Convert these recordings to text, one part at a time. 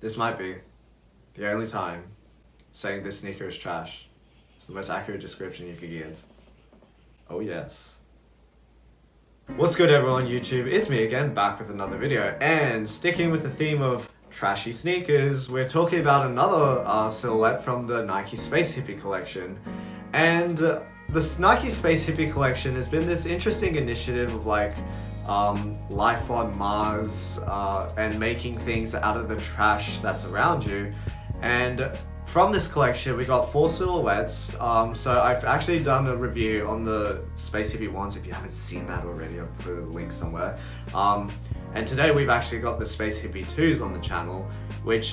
This might be the only time saying this sneaker is trash. It's the most accurate description you could give. Oh yes. What's good everyone, YouTube? It's me again, back with another video, and sticking with the theme of trashy sneakers, we're talking about another silhouette from the Nike Space Hippie collection. And this Nike Space Hippie collection has been this interesting initiative of like life on Mars and making things out of the trash that's around you. And from this collection we got 4 silhouettes, so I've actually done a review on the Space Hippie ones. If you haven't seen that already, I'll put a link somewhere. And today we've actually got the Space Hippie 2s on the channel, which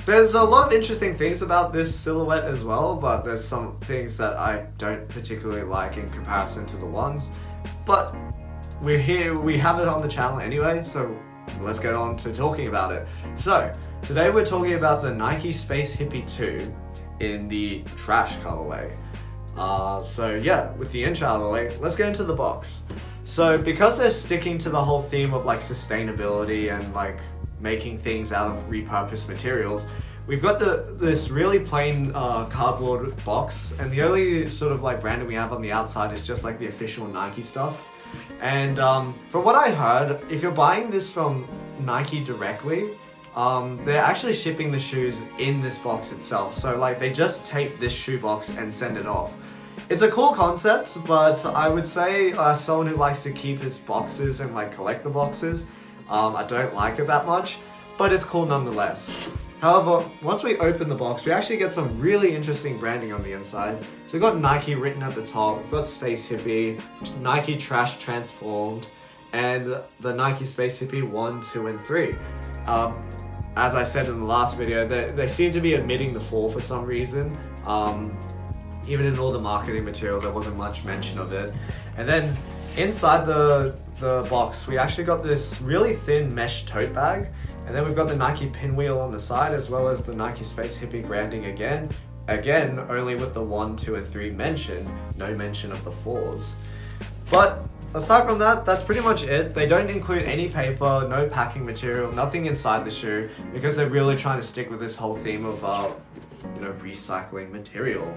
there's a lot of interesting things about this silhouette as well, but there's some things that I don't particularly like in comparison to the ones. But we're here, we have it on the channel anyway, so let's get on to talking about it. So today we're talking about the Nike Space Hippie 2 in the trash colorway. So yeah, with the intro out of the way, let's get into the box. So because they're sticking to the whole theme of like sustainability and like making things out of repurposed materials, we've got this really plain cardboard box, and the only sort of like branding we have on the outside is just like the official Nike stuff. And from what I heard, if you're buying this from Nike directly, they're actually shipping the shoes in this box itself. So like they just tape this shoe box and send it off. It's a cool concept, but I would say someone who likes to keep his boxes and like collect the boxes, I don't like it that much, but it's cool nonetheless. However, once we open the box, we actually get some really interesting branding on the inside. So we've got Nike written at the top, we've got Space Hippie, Nike Trash Transformed, and the Nike Space Hippie 1, 2, and 3. As I said in the last video, they seem to be omitting the 4 for some reason. Even in all the marketing material, there wasn't much mention of it. And then inside the box, we actually got this really thin mesh tote bag. And then we've got the Nike pinwheel on the side, as well as the Nike Space Hippie branding again. Again, only with the 1, 2, and 3 mentioned, no mention of the 4s. But aside from that, that's pretty much it. They don't include any paper, no packing material, nothing inside the shoe, because they're really trying to stick with this whole theme of recycling material.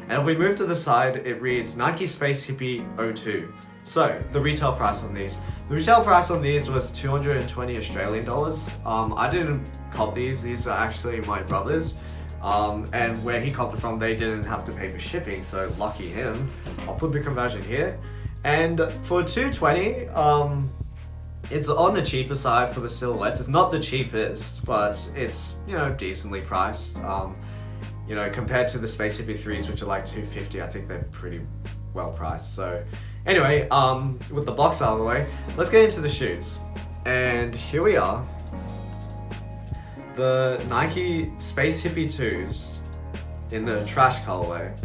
And if we move to the side, it reads Nike Space Hippie 02. So, the retail price on these. The retail price on these was 220 Australian dollars. I didn't cop these are actually my brother's. And where he copped it from, they didn't have to pay for shipping, so lucky him. I'll put the conversion here. And for 220, it's on the cheaper side for the silhouettes. It's not the cheapest, but it's, decently priced. Compared to the Space Hippie 3s, which are like 250, I think they're pretty well priced. So anyway, with the box out of the way, let's get into the shoes. And here we are, the Nike Space Hippie 2s in the trash colorway.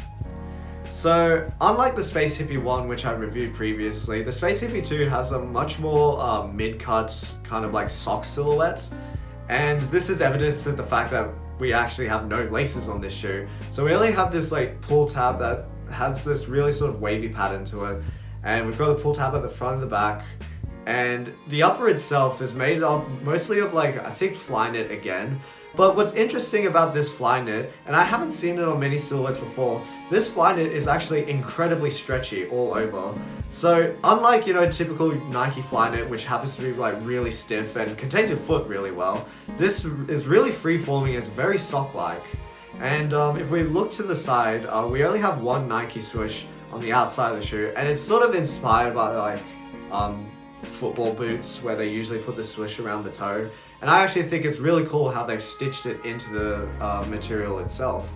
So unlike the Space Hippie 1, which I reviewed previously, the Space Hippie 2 has a much more mid-cut kind of like sock silhouette. And this is evidence of the fact that we actually have no laces on this shoe. So we only have this like pull tab that has this really sort of wavy pattern to it. And we've got a pull tab at the front and the back. And the upper itself is made up mostly of like, I think fly knit again. But what's interesting about this fly knit, and I haven't seen it on many silhouettes before, this fly knit is actually incredibly stretchy all over. So unlike, typical Nike fly knit, which happens to be like really stiff and contains your foot really well, this is really free-forming, it's very sock-like. And if we look to the side, we only have one Nike swoosh on the outside of the shoe, and it's sort of inspired by like football boots, where they usually put the swoosh around the toe. And I actually think it's really cool how they've stitched it into the material itself.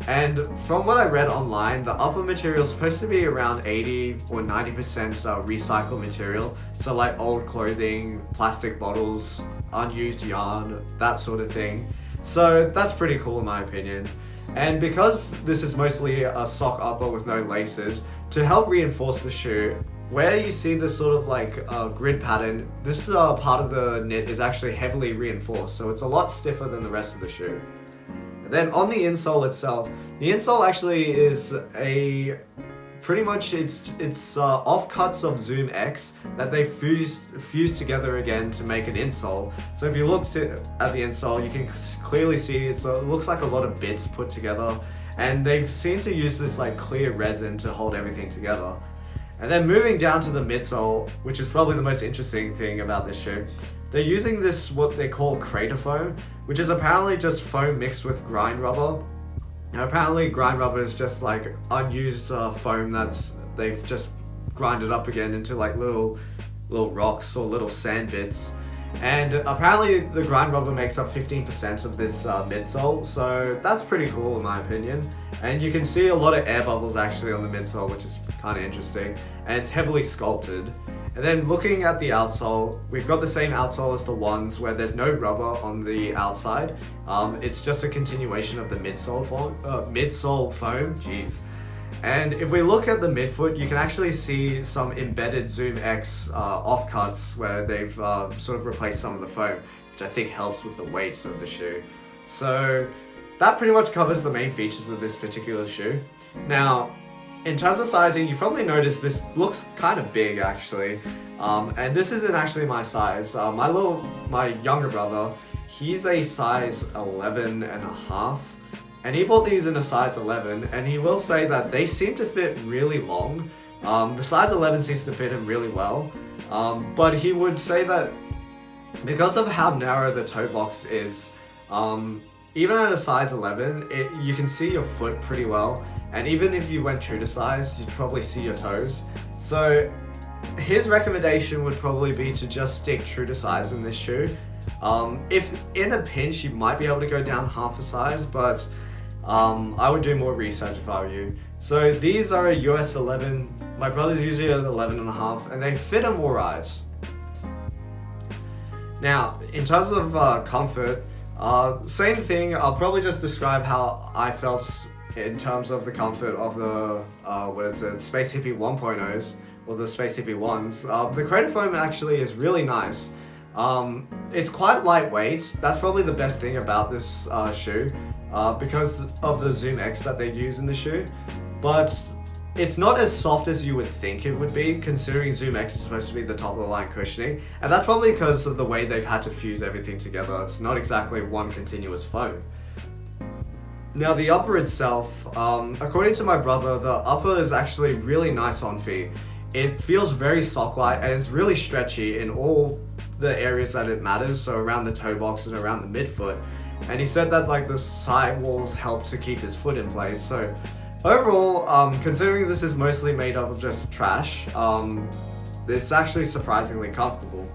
And from what I read online, the upper material is supposed to be around 80 or 90% recycled material. So like old clothing, plastic bottles, unused yarn, that sort of thing. So that's pretty cool in my opinion. And because this is mostly a sock upper with no laces, to help reinforce the shoe, where you see this sort of like grid pattern, this part of the knit is actually heavily reinforced, so it's a lot stiffer than the rest of the shoe. And then on the insole itself, the insole actually is a pretty much it's offcuts of Zoom X that they fused together again to make an insole. So if you look at the insole, you can clearly see it looks like a lot of bits put together, and they've seemed to use this like clear resin to hold everything together. And then moving down to the midsole, which is probably the most interesting thing about this shoe, they're using this what they call crater foam, which is apparently just foam mixed with grind rubber. And apparently grind rubber is just like unused foam that's they've just grinded up again into like little rocks or little sand bits. And apparently the grind rubber makes up 15% of this midsole, so that's pretty cool in my opinion. And you can see a lot of air bubbles actually on the midsole, which is kind of interesting, and it's heavily sculpted. And then looking at the outsole, we've got the same outsole as the ones where there's no rubber on the outside. It's just a continuation of the midsole foam. Jeez. And if we look at the midfoot, you can actually see some embedded Zoom X offcuts where they've sort of replaced some of the foam, which I think helps with the weights of the shoe. So that pretty much covers the main features of this particular shoe. Now, in terms of sizing, you probably noticed this looks kind of big actually. And this isn't actually my size. My younger brother, he's a size 11 and a half. And he bought these in a size 11, and he will say that they seem to fit really long. The size 11 seems to fit him really well, but he would say that because of how narrow the toe box is, even at a size 11, you can see your foot pretty well, and even if you went true to size, you'd probably see your toes. So his recommendation would probably be to just stick true to size in this shoe. If in a pinch, you might be able to go down half a size, but I would do more research if I were you. So these are a US 11, my brother's usually an 11 and a half, and they fit him alright. Now, in terms of comfort, same thing, I'll probably just describe how I felt in terms of the comfort of the, Space Hippie 1.0s, or the Space Hippie 1s. The crater foam actually is really nice. It's quite lightweight. That's probably the best thing about this shoe, because of the Zoom X that they use in the shoe. But it's not as soft as you would think it would be, considering Zoom X is supposed to be the top of the line cushioning, and that's probably because of the way they've had to fuse everything together. It's not exactly one continuous foam. Now the upper itself, according to my brother, the upper is actually really nice on feet. It feels very sock-like, and it's really stretchy in all the areas that it matters, so around the toe box and around the midfoot. And he said that like the side walls help to keep his foot in place. So overall, considering this is mostly made up of just trash, it's actually surprisingly comfortable.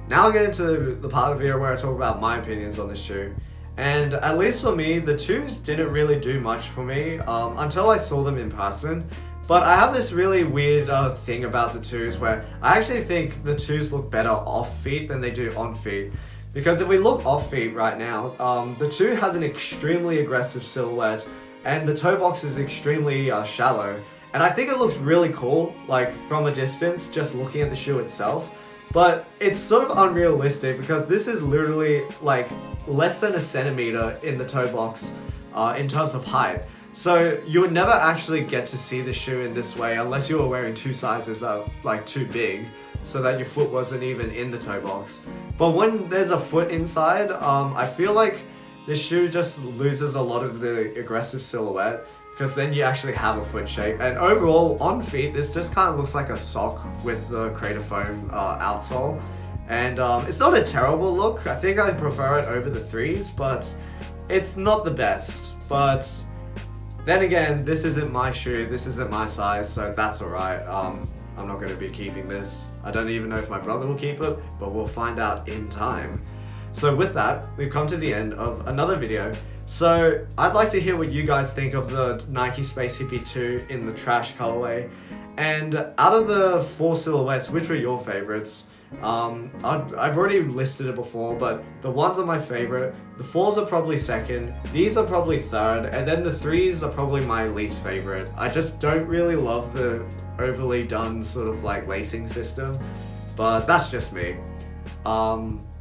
Now I'll get into the part of the video where I talk about my opinions on this shoe. And at least for me, the twos didn't really do much for me until I saw them in person. But I have this really weird thing about the twos where I actually think the twos look better off feet than they do on feet. Because if we look off feet right now, the two has an extremely aggressive silhouette, and the toe box is extremely shallow. And I think it looks really cool, like from a distance, just looking at the shoe itself. But it's sort of unrealistic because this is literally like less than a centimeter in the toe box in terms of height. So you would never actually get to see the shoe in this way unless you were wearing two sizes that are like too big, so that your foot wasn't even in the toe box. But when there's a foot inside, I feel like this shoe just loses a lot of the aggressive silhouette, because then you actually have a foot shape. And overall, on feet, this just kind of looks like a sock with the crater foam outsole. And it's not a terrible look. I think I prefer it over the threes, but it's not the best. But then again, this isn't my shoe, this isn't my size, so that's alright. I'm not going to be keeping this. I don't even know if my brother will keep it, but we'll find out in time. So with that, we've come to the end of another video. So I'd like to hear what you guys think of the Nike Space Hippie 2 in the trash colorway. And out of the four silhouettes, which were your favorites? I've already listed it before, but the ones are my favorite. The fours are probably second. These are probably third. And then the threes are probably my least favorite. I just don't really love the overly done sort of like lacing system, but that's just me.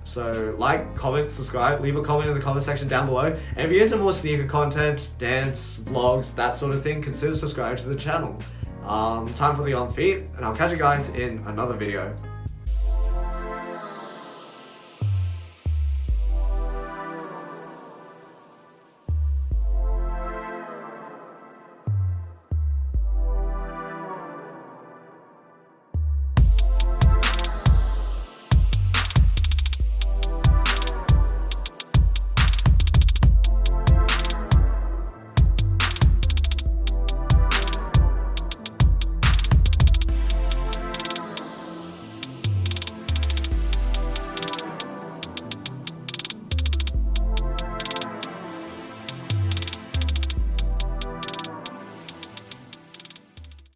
So like, comment, subscribe, leave a comment in the comment section down below. And if you're into more sneaker content, dance, vlogs, that sort of thing, consider subscribing to the channel. Time for the on feet, and I'll catch you guys in another video.